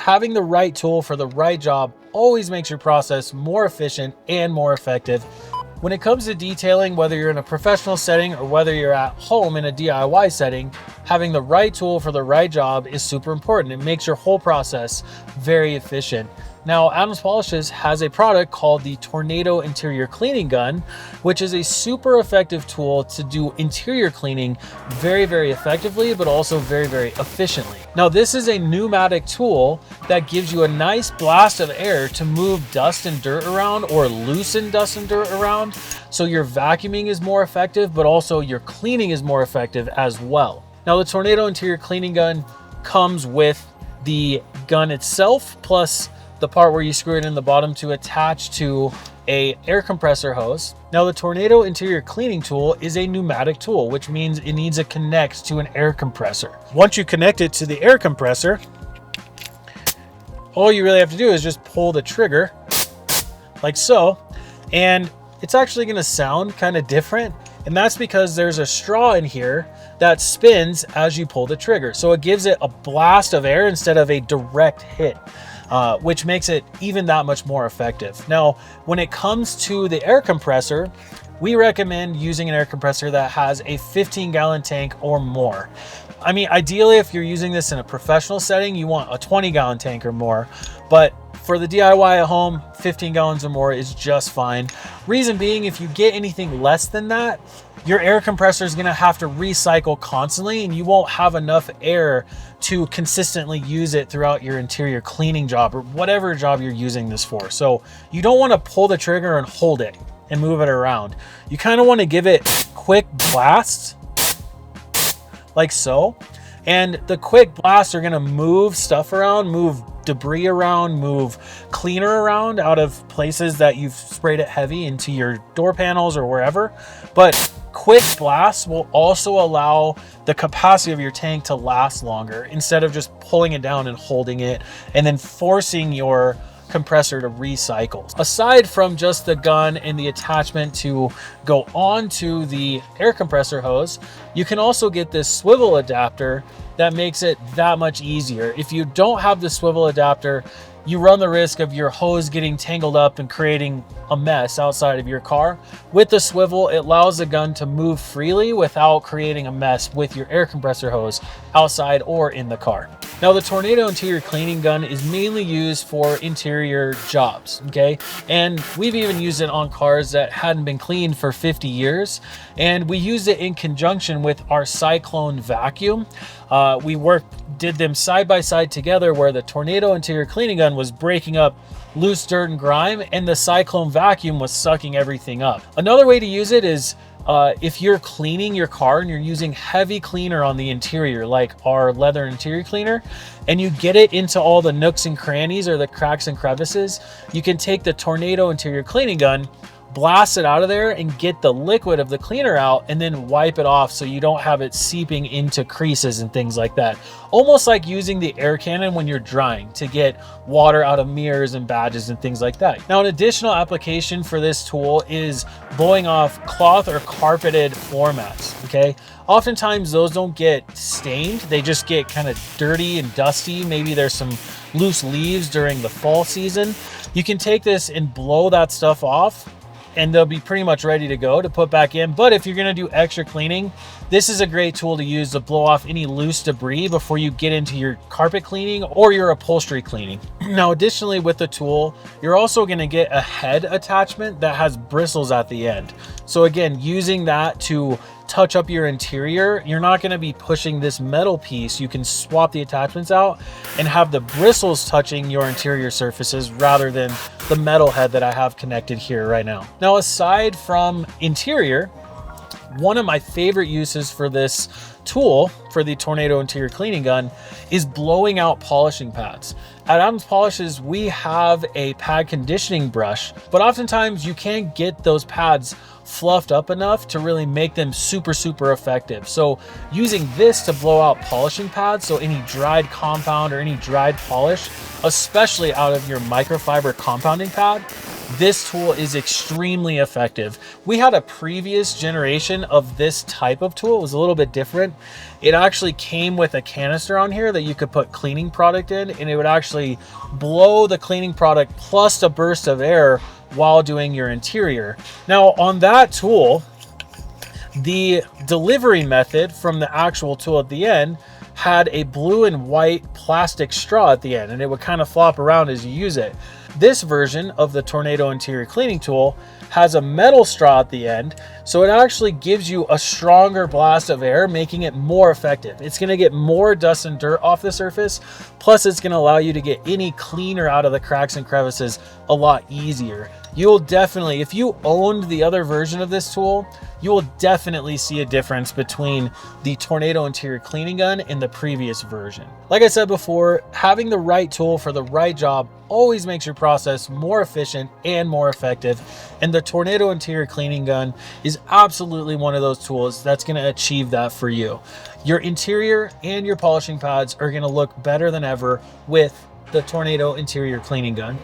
having the right tool for the right job always makes your process more efficient and more effective. When it comes to detailing, whether you're in a professional setting or whether you're at home in a DIY setting, having the right tool for the right job is super important. It makes your whole process very efficient. Now, Adams Polishes has a product called the Tornado Interior Cleaning Gun, which is a super effective tool to do interior cleaning very, very effectively, but also very, very efficiently. Now, this is a pneumatic tool that gives you a nice blast of air to move dust and dirt around or loosen dust and dirt around. So your vacuuming is more effective, but also your cleaning is more effective as well. Now, the Tornado Interior Cleaning Gun comes with the gun itself, plus the part where you screw it in the bottom to attach to a air compressor hose. Now, the Tornado Interior Cleaning Tool is a pneumatic tool, which means it needs to connect to an air compressor. Once you connect it to the air compressor, all you really have to do is just pull the trigger like so, and it's actually gonna sound kind of different. And that's because there's a straw in here that spins as you pull the trigger. So it gives it a blast of air instead of a direct hit. Which makes it even that much more effective. Now, when it comes to the air compressor, we recommend using an air compressor that has a 15-gallon tank or more. I mean, ideally, if you're using this in a professional setting, you want a 20-gallon tank or more, but for the DIY at home, 15 gallons or more is just fine. Reason being, if you get anything less than that, your air compressor is gonna have to recycle constantly and you won't have enough air to consistently use it throughout your interior cleaning job or whatever job you're using this for. So you don't wanna pull the trigger and hold it and move it around. You kinda wanna give it quick blasts, like so. And the quick blasts are gonna move stuff around, move debris around, move cleaner around out of places that you've sprayed it heavy into your door panels or wherever. But quick blasts will also allow the capacity of your tank to last longer instead of just pulling it down and holding it and then forcing your compressor to recycle. Aside from just the gun and the attachment to go onto the air compressor hose, you can also get this swivel adapter that makes it that much easier. If you don't have the swivel adapter, you run the risk of your hose getting tangled up and creating a mess outside of your car. With the swivel, it allows the gun to move freely without creating a mess with your air compressor hose outside or in the car. Now, the Tornado Interior Cleaning Gun is mainly used for interior jobs, okay? And we've even used it on cars that hadn't been cleaned for 50 years. And we used it in conjunction with our Cyclone vacuum. We did them side by side together, where the Tornado Interior Cleaning Gun was breaking up loose dirt and grime and the Cyclone vacuum was sucking everything up. Another way to use it is if you're cleaning your car and you're using heavy cleaner on the interior, like our leather interior cleaner, and you get it into all the nooks and crannies or the cracks and crevices, you can take the Tornado Interior Cleaning Gun, blast it out of there and get the liquid of the cleaner out and then wipe it off so you don't have it seeping into creases and things like that. Almost like using the air cannon when you're drying to get water out of mirrors and badges and things like that. Now, an additional application for this tool is blowing off cloth or carpeted floor mats, okay? Oftentimes those don't get stained, they just get kind of dirty and dusty. Maybe there's some loose leaves during the fall season. You can take this and blow that stuff off and they'll be pretty much ready to go to put back in. But if you're gonna do extra cleaning, this is a great tool to use to blow off any loose debris before you get into your carpet cleaning or your upholstery cleaning. Now, additionally with the tool, you're also gonna get a head attachment that has bristles at the end. So again, using that to touch up your interior, you're not going to be pushing this metal piece. You can swap the attachments out and have the bristles touching your interior surfaces rather than the metal head that I have connected here right now. Now, aside from interior, one of my favorite uses for this tool, for the Tornado Interior Cleaning Gun, is blowing out polishing pads. At Adams Polishes, we have a pad conditioning brush, but oftentimes you can't get those pads fluffed up enough to really make them super effective. So using this to blow out polishing pads, so any dried compound or any dried polish, especially out of your microfiber compounding pad, this tool is extremely effective. We had a previous generation of this type of tool. It was a little bit different. It actually came with a canister on here that you could put cleaning product in, and it would actually blow the cleaning product plus a burst of air while doing your interior. Now on that tool, the delivery method from the actual tool at the end had a blue and white plastic straw at the end, and it would kind of flop around as you use it. This version of the Tornado interior cleaning tool has a metal straw at the end, so it actually gives you a stronger blast of air, making it more effective. It's going to get more dust and dirt off the surface, plus it's going to allow you to get any cleaner out of the cracks and crevices a lot easier. You'll definitely, if you owned the other version of this tool, you will definitely see a difference between the Tornado interior cleaning gun and the previous version. Like I said before, having the right tool for the right job always makes your process more efficient and more effective. And the Tornado interior cleaning gun is absolutely one of those tools that's going to achieve that for you. Your interior and your polishing pads are going to look better than ever with the Tornado interior cleaning gun.